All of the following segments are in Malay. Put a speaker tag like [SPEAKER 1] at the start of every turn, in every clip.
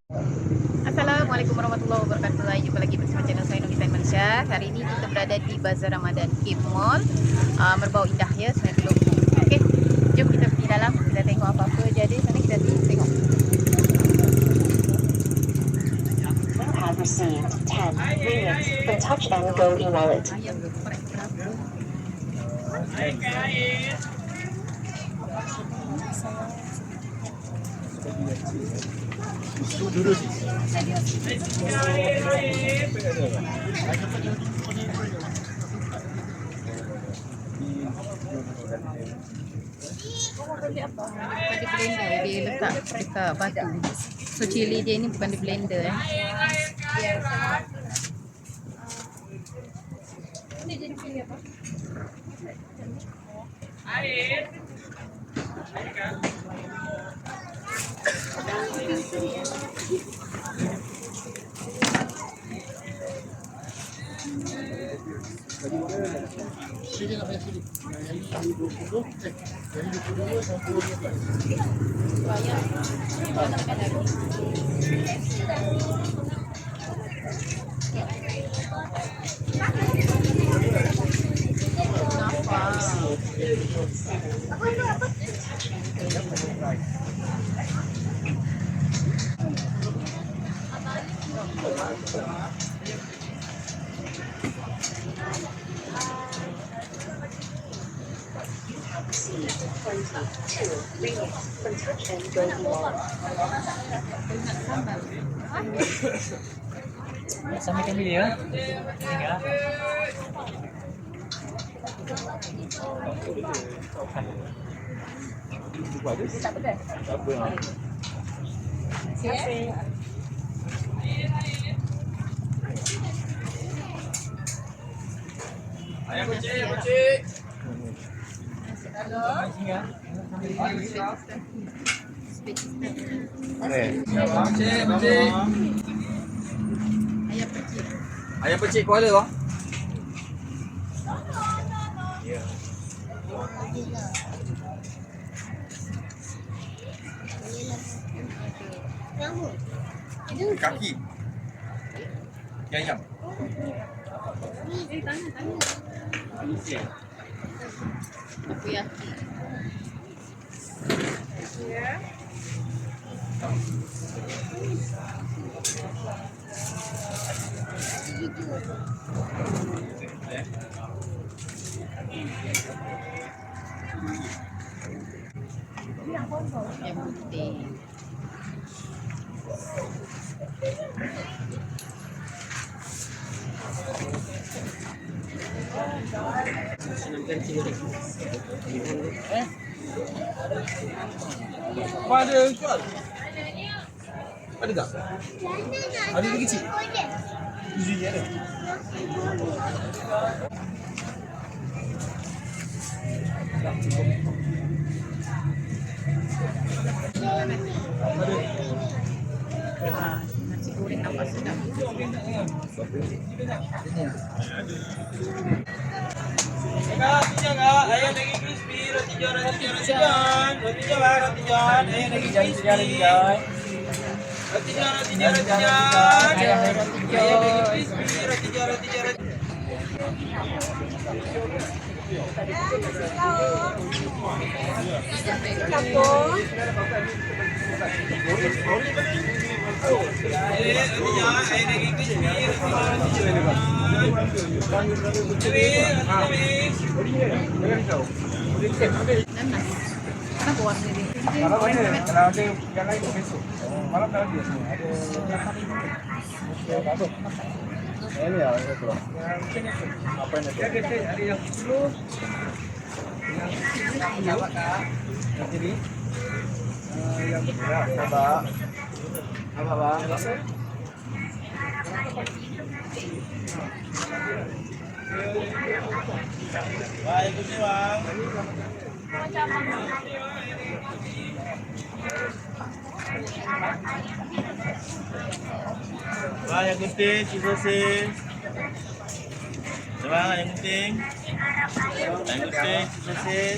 [SPEAKER 1] Assalamualaikum warahmatullahi wabarakatuh. Jumpa lagi bersama channel saya Novita Malaysia. Hari ini kita berada di Bazar Ramadan Cape Mall. Merbau indah ya, saya belum. Okey, jom kita pergi dalam. Kita tengok apa-apa je ada sana, kita tengok.
[SPEAKER 2] Have received 10 ringgit from Touch and Go e-wallet.
[SPEAKER 1] Ayam geprek berapa? Bukan di blender, dia letak dekat batu. So cili dia ni bukan di blender
[SPEAKER 2] Received 22 ringgit from Touch and Go e-wallet.
[SPEAKER 3] Sama kami dia. Tinggal.
[SPEAKER 1] tak pedas.
[SPEAKER 3] Tak apa.
[SPEAKER 4] Ayam kecil, ayam kecil.
[SPEAKER 3] Tinggal.
[SPEAKER 4] Kecil, kecil.
[SPEAKER 1] Ayam kecil.
[SPEAKER 4] Ayam kecil kuala bang. Kaki. Kaki ayam.
[SPEAKER 1] Takoyaki. Ayam putih.
[SPEAKER 4] Apa ada jual? Ada tak? Ada yang kecil? Tujuh ada.
[SPEAKER 1] Nasi goreng nampak sedap.
[SPEAKER 4] Kak, ayam daging crispy, roti john, roti john, roti john. Roti john bang, roti john. Ayam daging crispy. Roti john, roti john, roti john.
[SPEAKER 1] Ayam roti
[SPEAKER 4] Ayam daging
[SPEAKER 1] john.
[SPEAKER 4] crispy, roti john, roti john, roti
[SPEAKER 1] Nanas. Kenapa warna dia?
[SPEAKER 3] Malam ada. Kalau ada yang lain besok. Malam dah ada semua. Ada. Tak apa. Ini ya, itu. Apa yang ada? Ada yang 10. Yang apa kak? Yang jadi. Yang besar. Apa? Apa bang?
[SPEAKER 4] Baik, kucing bang. Wah, yang penting kita sih. Coba yang penting. Yang penting kita sih.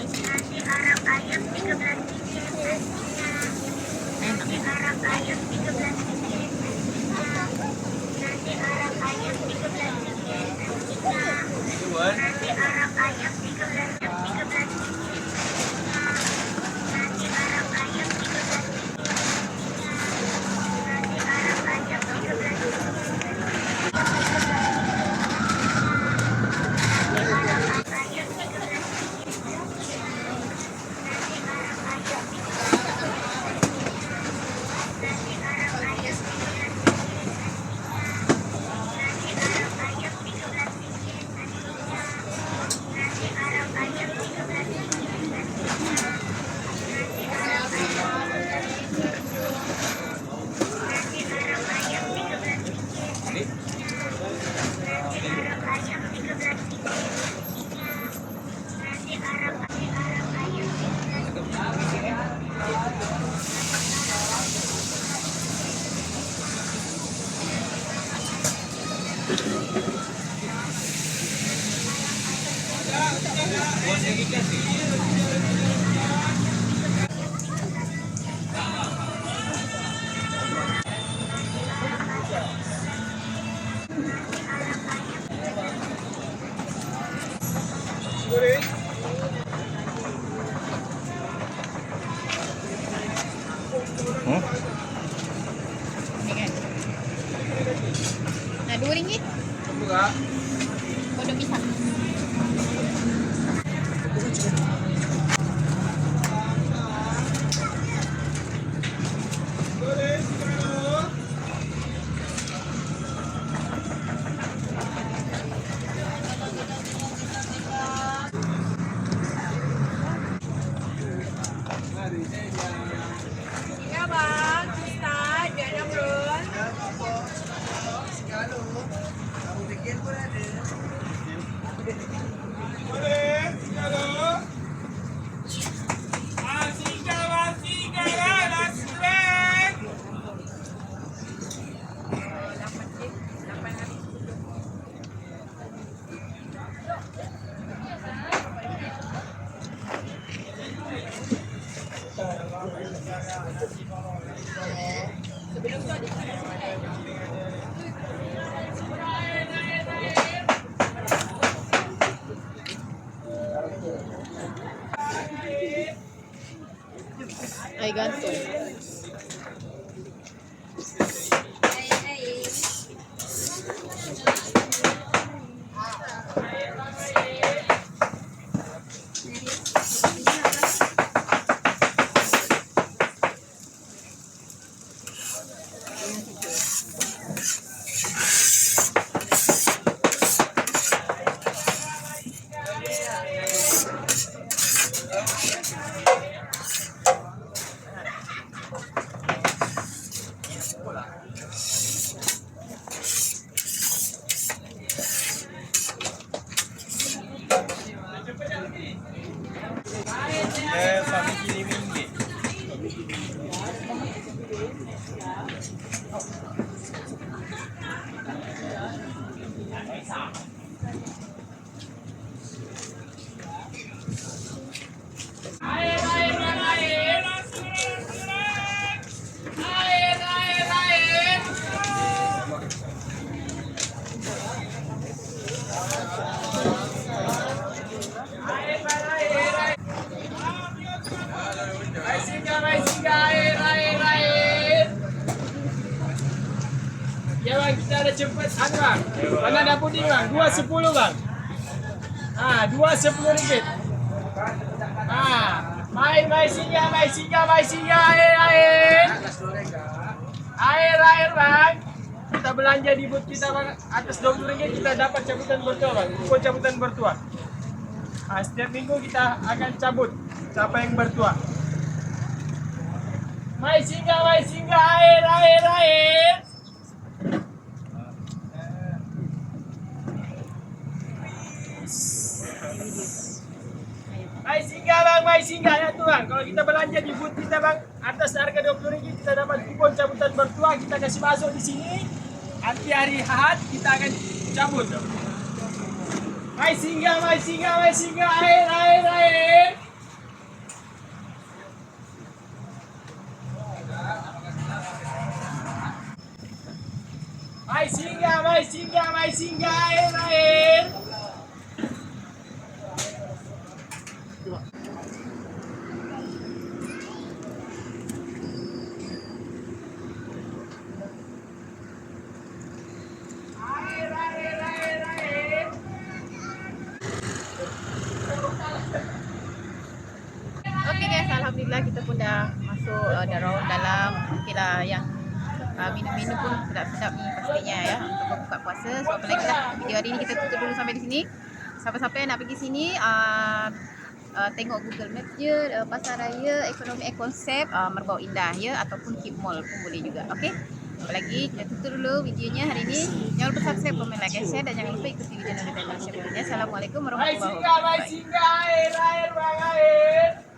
[SPEAKER 2] Nasi Arab ayam 13 ringgit nasinya. Nasi Arab ayam 13 ringgit nasinya. Nasi Arab ayam 13 ringgit nasinya. Nasi Arab ayam 13 ringgit nasinya. Nasi Arab ayam 13 ringgit nasinya. Nasi Arab ayam 13 ringgit
[SPEAKER 1] Ni kan. Nah, RM2.
[SPEAKER 4] Apa kak?
[SPEAKER 1] Kodok pisang.
[SPEAKER 5] Ya bang, Ustaz, jangan bron.
[SPEAKER 4] Boleh, halo. Masih kalah, straight.
[SPEAKER 1] Ay, gantung.
[SPEAKER 4] Sampai kini ringgit. Air. Ya bang, kita ada cepat bang. Mana ada puding bang? 2.10 bang. RM2.10. Mai singgah air bang. Kita belanja di booth kita bang, atas RM20 kita dapat cabutan bertua bang, kupon cabutan bertua. Setiap minggu kita akan cabut siapa yang bertua. Mai singgah air. Mai singgah ya tuh bang. Kalau kita belanja di booth kita bang, atas harga RM20 kita dapat kupon cabutan bertua, kita kasih masuk di sini. Nanti hari Ahad kita akan cabut. Mai singgah air. Mai singgah air.
[SPEAKER 1] Okey guys, alhamdulillah kita pun dah masuk round dalam. Okeylah yang minum-minum pun sedap-sedap ni pastinya ya untuk berbuka puasa. So apa lagi lah, video hari ni kita tutup dulu sampai di sini. Siapa-siapa yang nak pergi sini tengok Google Maps je, Pasar Raya Ekonomi Konsep Merbau Indah ya, ataupun Keep Mall pun boleh juga. Okey. Apa lagi, kita tutup dulu videonya hari ni. Jangan lupa subscribe, komen, like, share dan jangan lupa ikuti video notifikasi berikutnya. Assalamualaikum warahmatullahi wabarakatuh.
[SPEAKER 4] Mai singgah air.